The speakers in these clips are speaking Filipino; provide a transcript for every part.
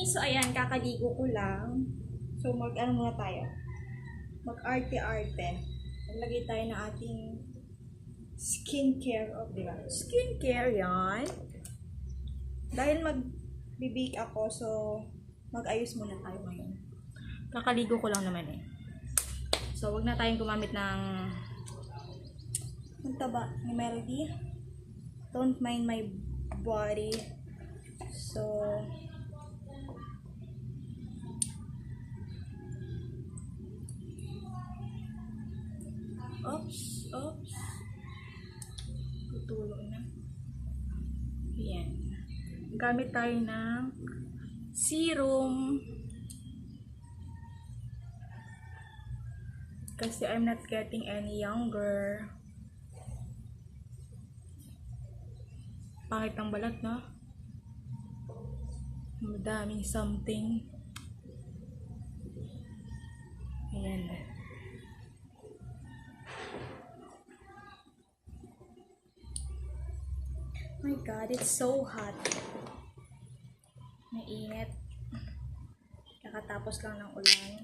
So, ayan, kakaligo ko lang. So, mag-ano muna tayo. Mag-arte-arte. Maglagay tayo ng ating skincare. Oh, di ba? Skincare yan. Dahil mag-bake ako, so mag-ayos muna tayo ngayon. Kakaligo ko lang naman eh. So, wag na tayong gumamit ng ang taba ni Melody. Don't mind my body. So, oops. Tutulog na. Ayan. Gamit tayo ng serum. Kasi I'm not getting any younger. Pangit ang balat, no? Madaming something. Ayan. My God, it's so hot. Mainit. Kakatapos lang ng ulan.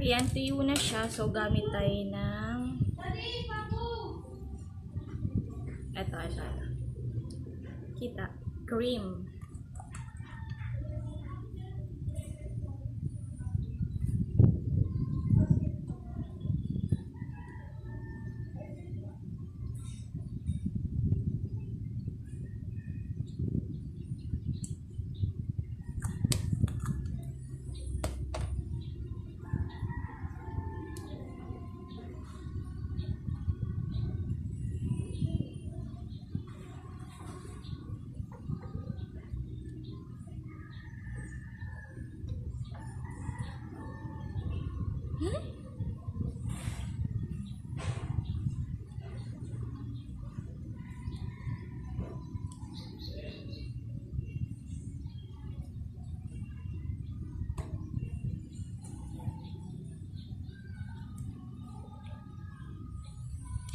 Ayan, tuyo na siya. So, gamit tayo ng ito. Kita. Cream.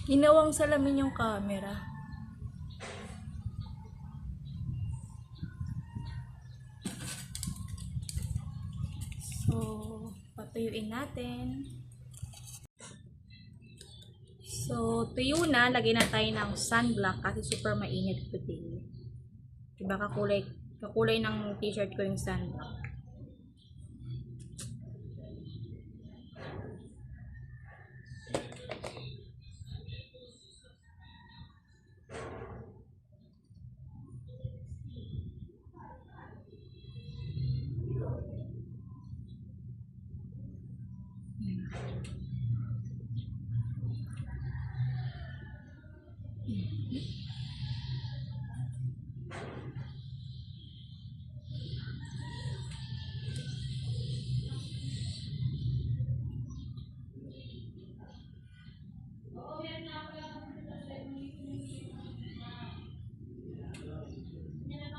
Ginawang salamin yung camera. So, patuyuin natin. So, tuyo na. Lagyan na tayo ng sunblock kasi super mainit today. Diba kakulay ng t-shirt ko yung sunblock.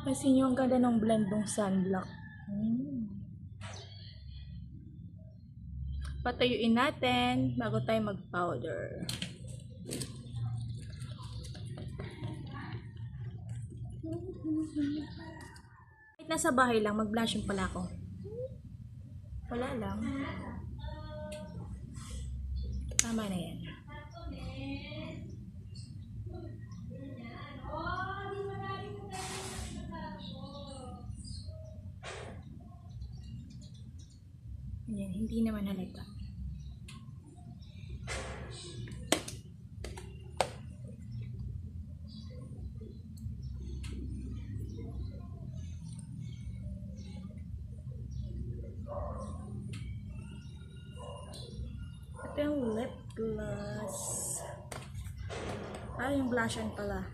Kasi yung ganda ng blend ng sunblock. Patayuin natin bago tayo mag-powder. Kahit nasa bahay lang, mag-blushing pala ako. Wala lang. Tama na yan. Ayan, hindi naman halata. Ito yung lip gloss. Yung blush on pala.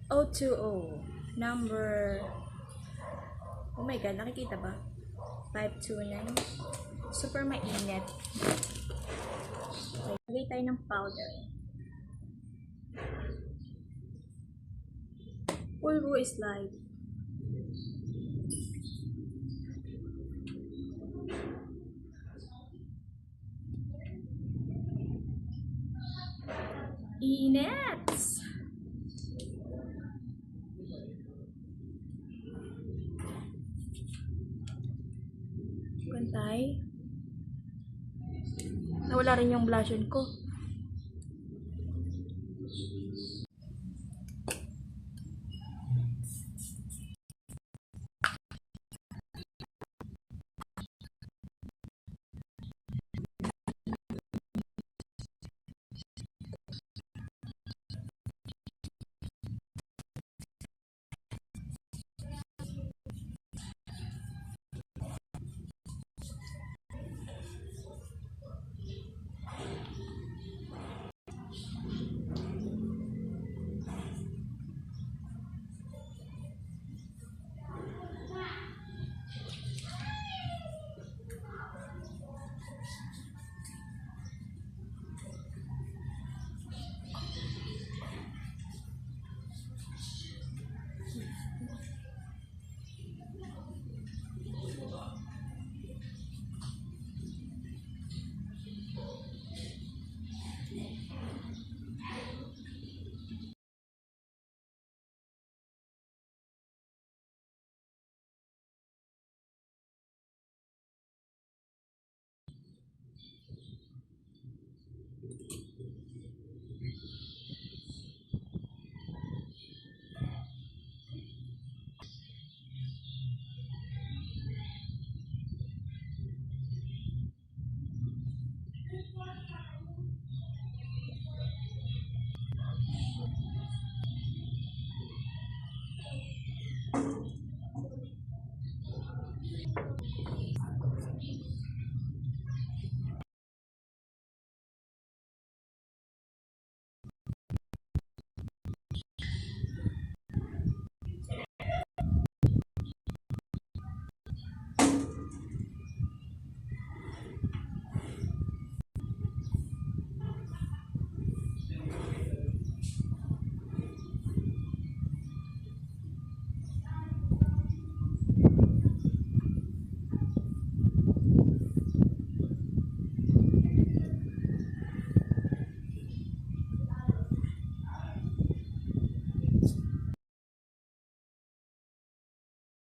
O2O. Number... Oh my God, nakikita ba? 529. Super mainit. Okay, lagay tayo ng powder. Pulbo is light. Init! Pantay. Nawala rin yung blush on ko.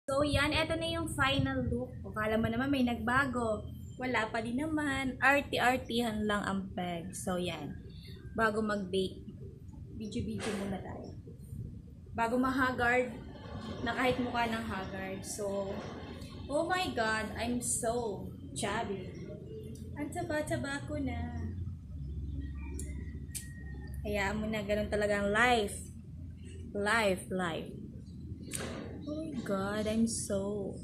So, yan. Ito na yung final look. O, kala mo naman may nagbago. Wala pa din naman. Arty-artyhan lang ang peg. So, yan. Bago mag-bake, video-video muna tayo. Bago ma-haggard, na kahit mukha ng haggard. So, oh my God, I'm so chubby. Ang taba-taba ko na. Hayaan mo na, ganun talagang life. Life. Oh my God, I'm so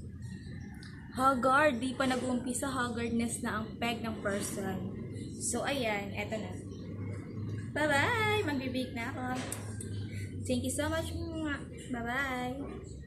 haggard. Di pa nag-uumpisa, haggardness na ang peg ng person. So, ayan, eto na. Bye-bye! Magbibake na ako. Thank you so much. Bye-bye!